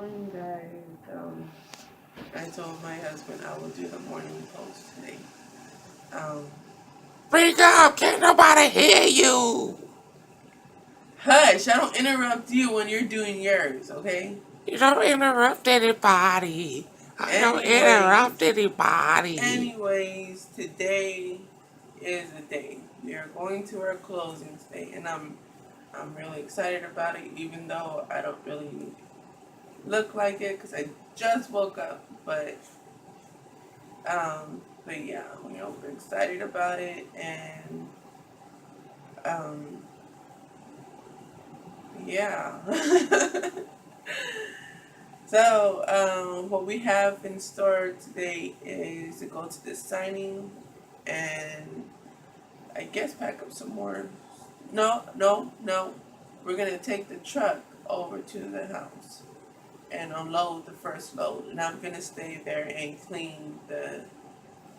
morning, guys. I told my husband I will do the morning post today. Um, Speak up! Can't nobody hear you! Hush! I don't interrupt you when you're doing yours, okay? You don't interrupt anybody. I don't Anyways, interrupt anybody. anyways, today is the day. We are going to our closing today, and I'm really excited about it, even though I don't really look like it because I just woke up. But yeah, we're excited about it, and um, yeah. So, what we have in store today is to go to the signing and I guess pack up some more. No, no, no. We're going to take the truck over to the house and unload the first load. And I'm going to stay there and clean the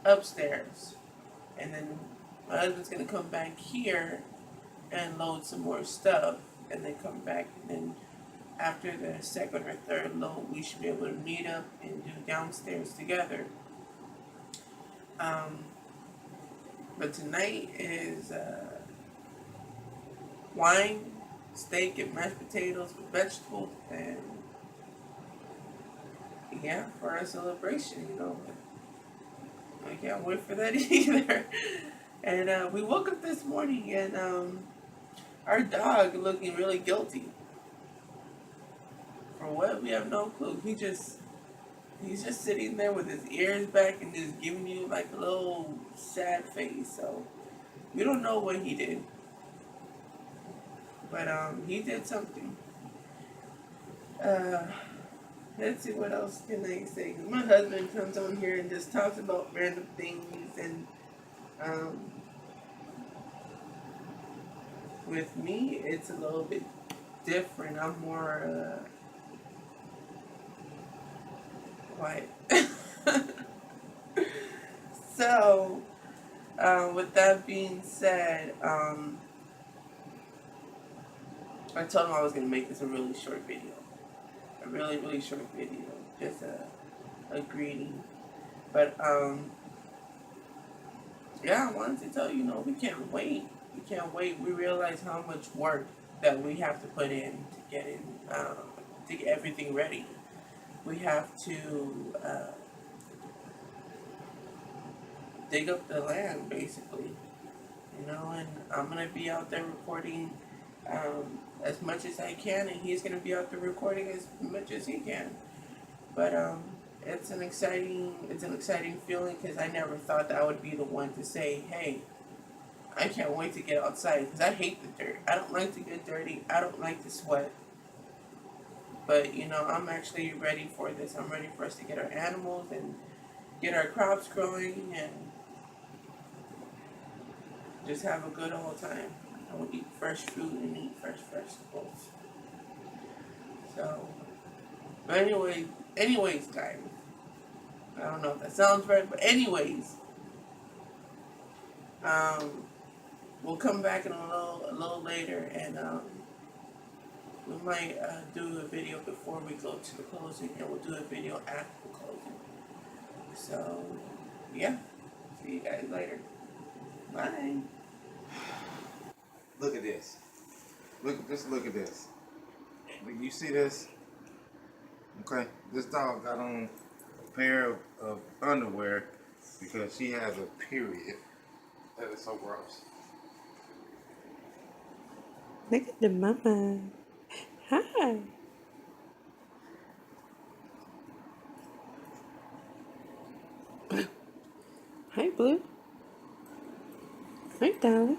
upstairs. And then my husband's going to come back here and load some more stuff and then come back and then after the second or third load, we should be able to meet up and do downstairs together. Um, but tonight is wine, steak, and mashed potatoes with vegetables, and yeah, for our celebration. I can't wait for that either. And we woke up this morning and our dog looking really guilty. For what? We have no clue. He's just sitting there with his ears back and just giving you like a little sad face. So we don't know what he did, but he did something. Uh, let's see what else can I say. 'Cause my husband comes on here and just talks about random things, and um, with me, it's a little bit different. I'm more quiet. So, with that being said, I told him I was going to make this a really short video. A really, really short video. Just a greeting. But, yeah, I wanted to tell you, we can't wait. We can't wait. We realize how much work that we have to put in to get to get everything ready. We have to dig up the land, basically. And I'm going to be out there recording as much as I can, and he's going to be out there recording as much as he can. But it's an exciting feeling because I never thought that I would be the one to say, hey, I can't wait to get outside because I hate the dirt. I don't like to get dirty. I don't like to sweat. But I'm actually ready for this. I'm ready for us to get our animals and get our crops growing and just have a good old time. I will eat fresh food and eat fresh vegetables. So, but anyways, guys, I don't know if that sounds right, but anyways, um, we'll come back in a little later, and we might do a video before we go to the closing, and we'll do a video after the closing. So, yeah, see you guys later. Bye. Look at this. Look at this. You see this? Okay. This dog got on a pair of underwear because she has a period. That is so gross. Look at the mama. Hi. Hi, Blue. Hi, darling.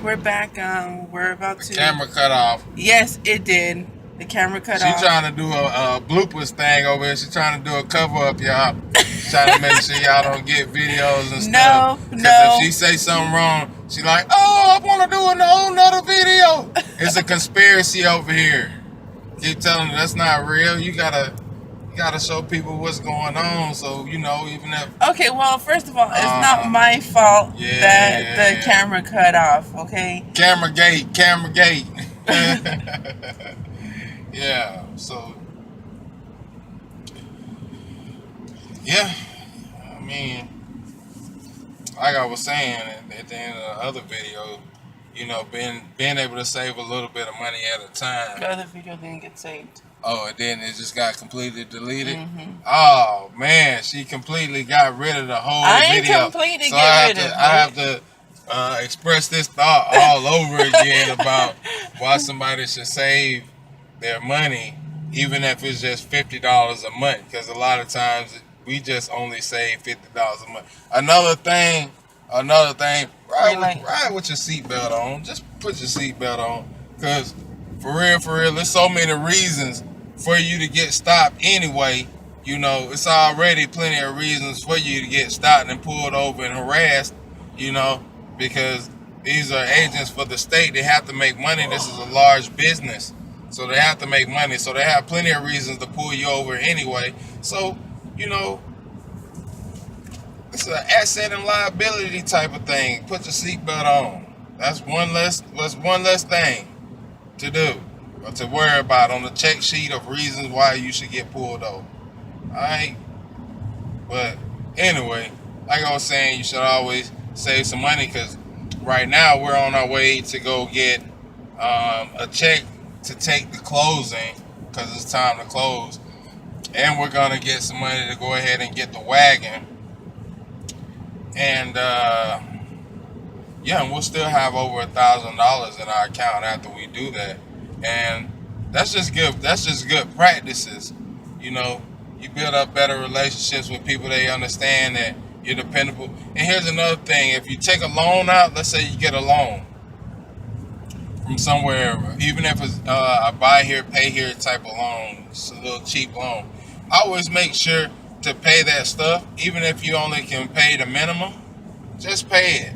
We're back. We're about to. Camera cut off. Yes, it did. The camera cut She off. trying to do a bloopers thing over here. She trying to do a cover up, y'all. She trying to make sure y'all don't get videos and stuff. No. If she say something wrong, she like, oh, I want to do a whole nother video. It's a conspiracy over here. Keep telling her that's not real. You gotta show people what's going on. So even if Okay, well, first of all, it's not my fault that the camera cut off. Okay. Camera gate. Yeah. So. Yeah, I mean, like I was saying at the end of the other video, being able to save a little bit of money at a time. The other video didn't get saved. Oh, it didn't. It just got completely deleted. Mm-hmm. Oh man, she completely got rid of the whole video. I ain't completely so get rid of it. I have to express this thought all over again about why somebody should save their money, even if it's just $50 a month. Because a lot of times we just only save $50 a month. Another thing, ride with your seatbelt on. Just put your seatbelt on. Because for real, there's so many reasons for you to get stopped anyway. It's already plenty of reasons for you to get stopped and pulled over and harassed, because these are agents for the state. They have to make money. This is a large business. So they have to make money. So they have plenty of reasons to pull you over anyway. So, it's an asset and liability type of thing. Put your seatbelt on. That's one less thing to do or to worry about on the check sheet of reasons why you should get pulled over. Alright? But anyway, like I was saying, you should always save some money, because right now we're on our way to go get a check to take the closing, because it's time to close. And we're going to get some money to go ahead and get the wagon. And and we'll still have over $1,000 in our account after we do that. And that's just good practices. You build up better relationships with people. They understand that you're dependable. And here's another thing: if you take a loan out, let's say you get a loan from somewhere, even if it's a buy here, pay here type of loan, it's a little cheap loan, always make sure to pay that stuff. Even if you only can pay the minimum, just pay it.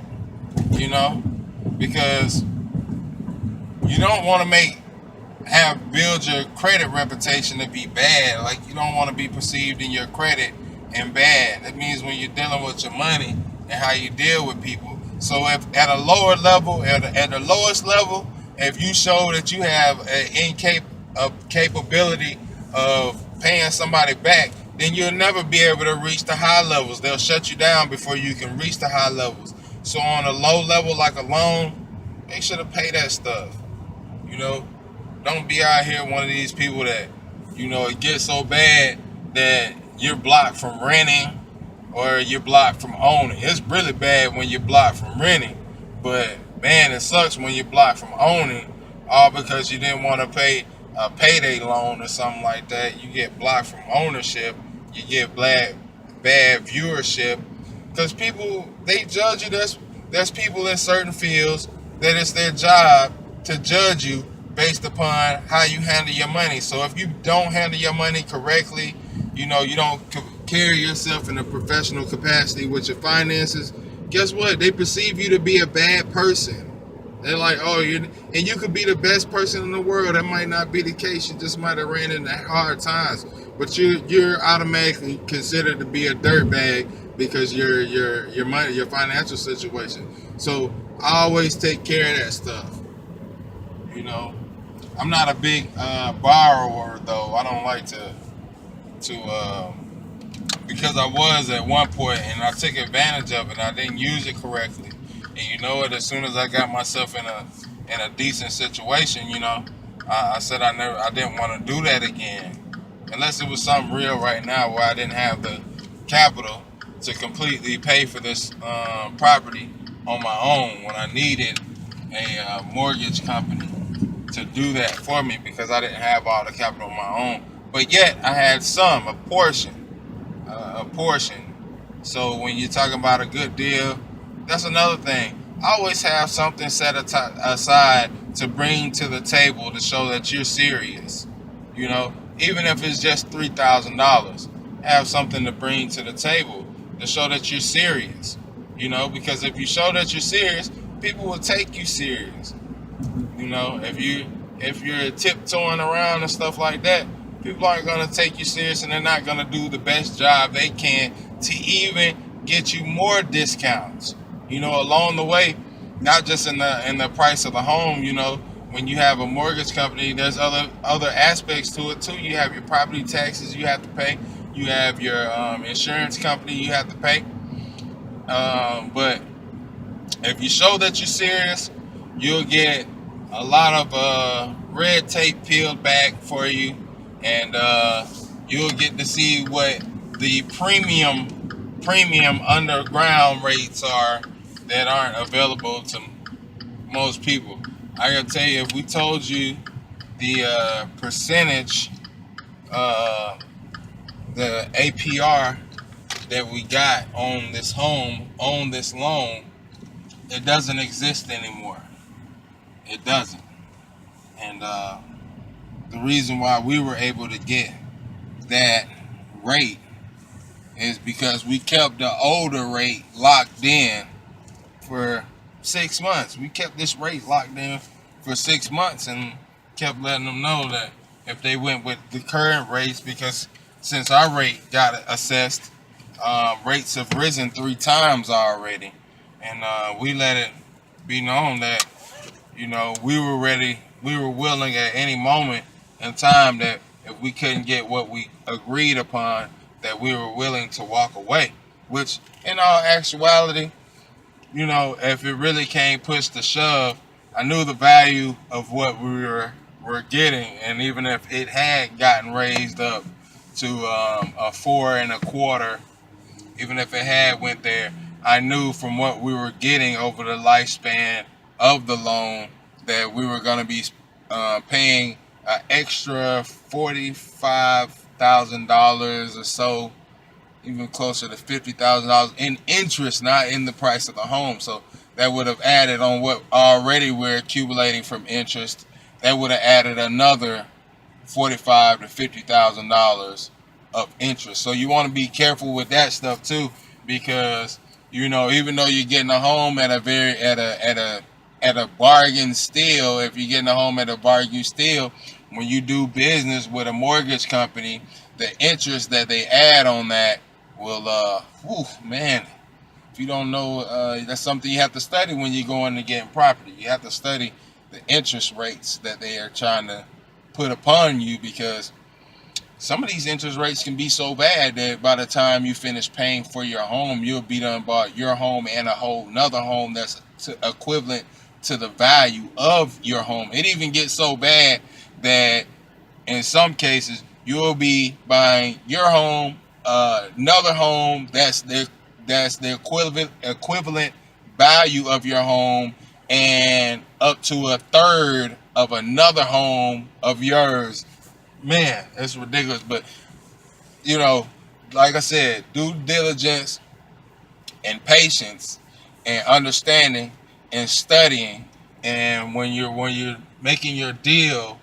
Because you don't want to build your credit reputation to be bad. Like, you don't want to be perceived in your credit and bad. That means when you're dealing with your money and how you deal with people. So if at a lower level, at the lowest level, if you show that you have a capability of paying somebody back, then you'll never be able to reach the high levels. They'll shut you down before you can reach the high levels. So on a low level like a loan, make sure to pay that stuff. Don't be out here one of these people that, it gets so bad that you're blocked from renting or you're blocked from owning. It's really bad when you're blocked from renting, but man, it sucks when you're blocked from owning, all because you didn't want to pay a payday loan or something like that. You get blocked from ownership. You get bad viewership, because people, they judge you. There's people in certain fields that it's their job to judge you based upon how you handle your money. So if you don't handle your money correctly, you don't carry yourself in a professional capacity with your finances, guess what? They perceive you to be a bad person. They're like, oh, and you could be the best person in the world. That might not be the case. You just might have ran into hard times. But you're automatically considered to be a dirtbag because your money, your financial situation. So I always take care of that stuff. I'm not a big borrower though. I don't like to because I was at one point and I took advantage of it. I didn't use it correctly, and as soon as I got myself in a decent situation, I said I didn't want to do that again, unless it was something real right now where I didn't have the capital to completely pay for this property on my own, when I needed a mortgage company to do that for me because I didn't have all the capital on my own. But yet I had a portion. So when you're talking about a good deal, that's another thing. always have something set aside to bring to the table to show that you're serious. You know, even if it's just $3,000, have something to bring to the table to show that you're serious. You know, because if you show that you're serious, people will take you serious. You know, if you're tiptoeing around and stuff like that, people aren't gonna take you serious, and they're not gonna do the best job they can to even get you more discounts. You know, along the way, not just in the price of the home. You know, when you have a mortgage company, there's other aspects to it too. You have your property taxes you have to pay. You have your insurance company you have to pay. But if you show that you're serious, you'll get a lot of red tape peeled back for you, and you'll get to see what the premium underground rates are that aren't available to most people. I gotta tell you, if we told you the percentage, uh, the APR that we got on this home, on this loan, it doesn't exist anymore. It doesn't. And the reason why we were able to get that rate is because we kept the older rate locked in for 6 months. We kept this rate locked in for 6 months and kept letting them know that if they went with the current rates, because since our rate got assessed, rates have risen 3 times already. And we let it be known that, you know, we were ready, we were willing at any moment in time that if we couldn't get what we agreed upon, that we were willing to walk away. Which, in all actuality, you know, if it really came push to shove, I knew the value of what were getting, and even if it had gotten raised up to a 4.25, even if it had went there, I knew from what we were getting over the lifespan of the loan that we were going to be paying an extra $45,000 or so, even closer to $50,000 in interest, not in the price of the home. So that would have added on what already we're accumulating from interest. That would have added another $45,000 to $50,000 of interest. So you want to be careful with that stuff too, because you know, even though you're getting a home at a bargain still, if you're getting a home at a bargain still, when you do business with a mortgage company, the interest that they add on that will, man, if you don't know, that's something you have to study when you go into getting property. You have to study the interest rates that they are trying to put upon you, because some of these interest rates can be so bad that by the time you finish paying for your home, you'll be done bought your home and a whole another home that's equivalent to the value of your home. It even gets so bad that in some cases you'll be buying your home, another home that's the equivalent value of your home, and up to a third of another home of yours. Man, it's ridiculous. But you know, like I said, due diligence and patience and understanding and studying, and when you're making your deal,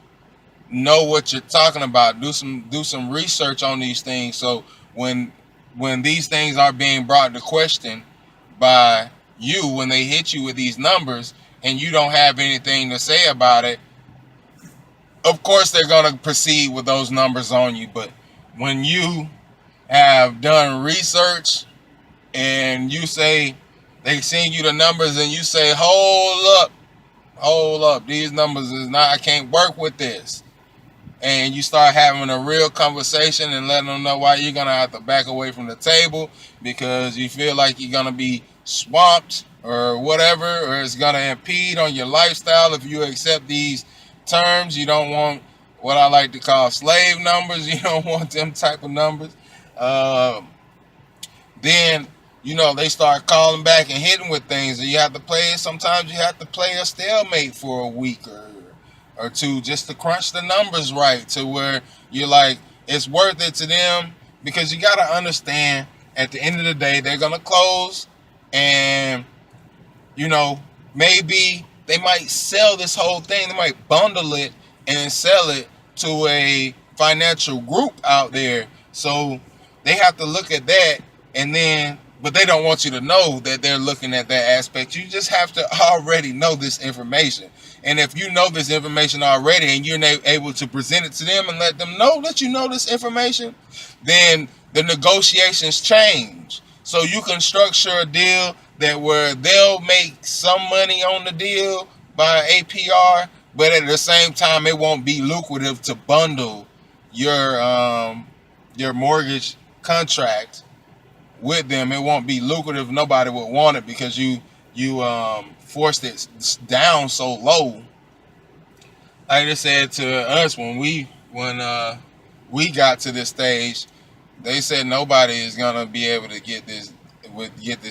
know what you're talking about. Do some research on these things, so when these things are being brought to question by you, when they hit you with these numbers and you don't have anything to say about it, of course they're going to proceed with those numbers on you. But when you have done research and you say, they send you the numbers and you say, hold up, these numbers is not, I can't work with this. And you start having a real conversation and letting them know why you're going to have to back away from the table because you feel like you're going to be swamped or whatever, or it's going to impede on your lifestyle if you accept these terms. You don't want what I like to call slave numbers. You don't want them type of numbers. Then, you know, they start calling back and hitting with things, and you have to play. Sometimes you have to play a stalemate for a week or two just to crunch the numbers right to where you're like, it's worth it to them, because you got to understand, at the end of the day, they're going to close, and You know, maybe they might sell this whole thing. They might bundle it and sell it to a financial group out there. So they have to look at that, and then, but they don't want you to know that they're looking at that aspect. You just have to already know this information. And if you know this information already and you're able to present it to them and let them know that you know this information, then the negotiations change. So you can structure a deal that where they'll make some money on the deal by APR, but at the same time it won't be lucrative to bundle your mortgage contract with them. It won't be lucrative. Nobody would want it because you forced it down so low. Like I said to us when we got to this stage, they said nobody is gonna be able to get this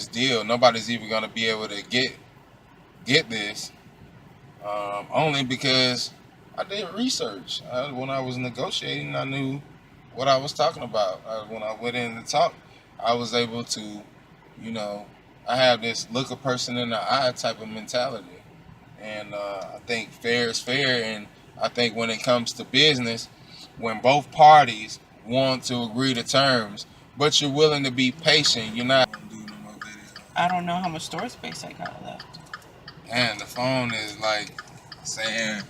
deal. Nobody's even gonna be able to get this, only because I did research. When I was negotiating, I knew what I was talking about. When I went in to talk, I was able to, I have this look a person in the eye type of mentality. And I think fair is fair. And I think when it comes to business, when both parties want to agree to terms, but you're willing to be patient, you're not gonna do no more video. I don't know how much storage space I got left. And the phone is like saying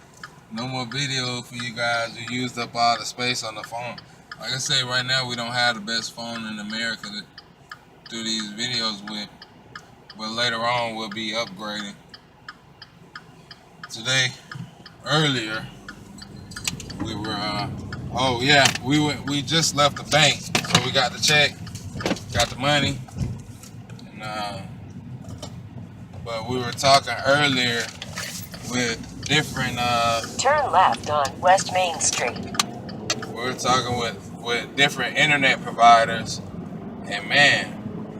no more video for you guys. You used up all the space on the phone. Like I say, right now we don't have the best phone in America to do these videos with, but later on we'll be upgrading. Today, earlier, we were we just left the bank, so we got the check, got the money, and but we were talking earlier with different turn left on West Main Street. We were talking with different internet providers, and man,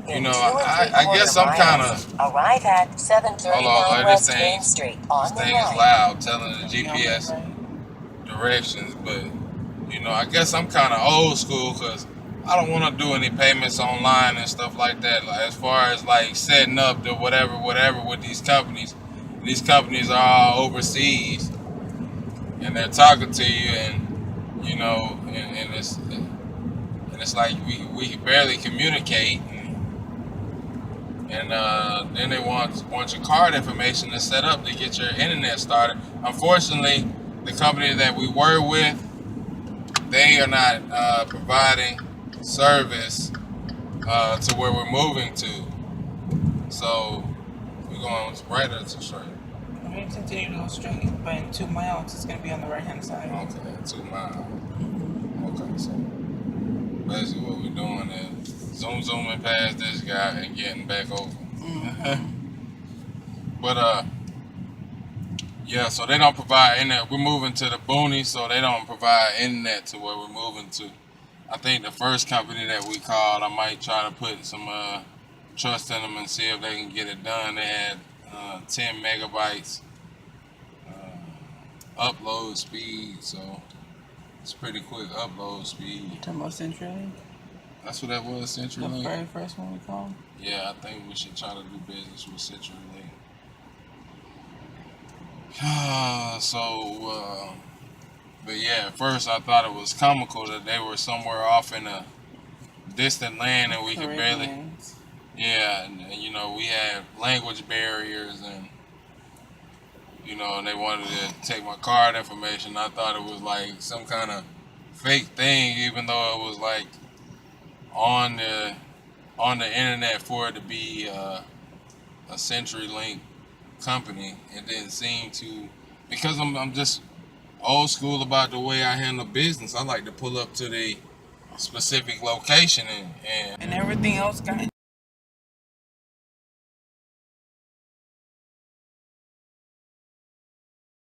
I guess I'm kind of arrive at 739 West Main Street on this thing is loud, telling the GPS directions, but I guess I'm kind of old school because I don't want to do any payments online and stuff like that. Like, as far as like setting up the whatever with these companies are all overseas, and they're talking to you, and and it's like we barely communicate, and then they want your card information to set up to get your internet started. Unfortunately, the company that we were with, they are not providing service to where we're moving to. So we're going right or to straight. I'm going to continue to go straight, but in 2 miles, it's going to be on the right-hand side. Okay, 2 miles. Okay, so basically what we're doing is zooming past this guy and getting back over. But yeah, so they don't provide internet. We're moving to the boonies, so they don't provide internet to where we're moving to. I think the first company that we called, I might try to put some trust in them and see if they can get it done. They had 10 megabytes upload speed, so it's pretty quick upload speed. Talking about CenturyLink? That's what that was, CenturyLink? The very first one we called? Yeah, I think we should try to do business with CenturyLink. But yeah, at first I thought it was comical that they were somewhere off in a distant land and we could barely. Yeah, and we had language barriers, and and they wanted to take my card information. I thought it was like some kind of fake thing, even though it was like on the internet for it to be a CenturyLink company. It didn't seem to, because I'm just old school about the way I handle business. I like to pull up to the specific location and everything else got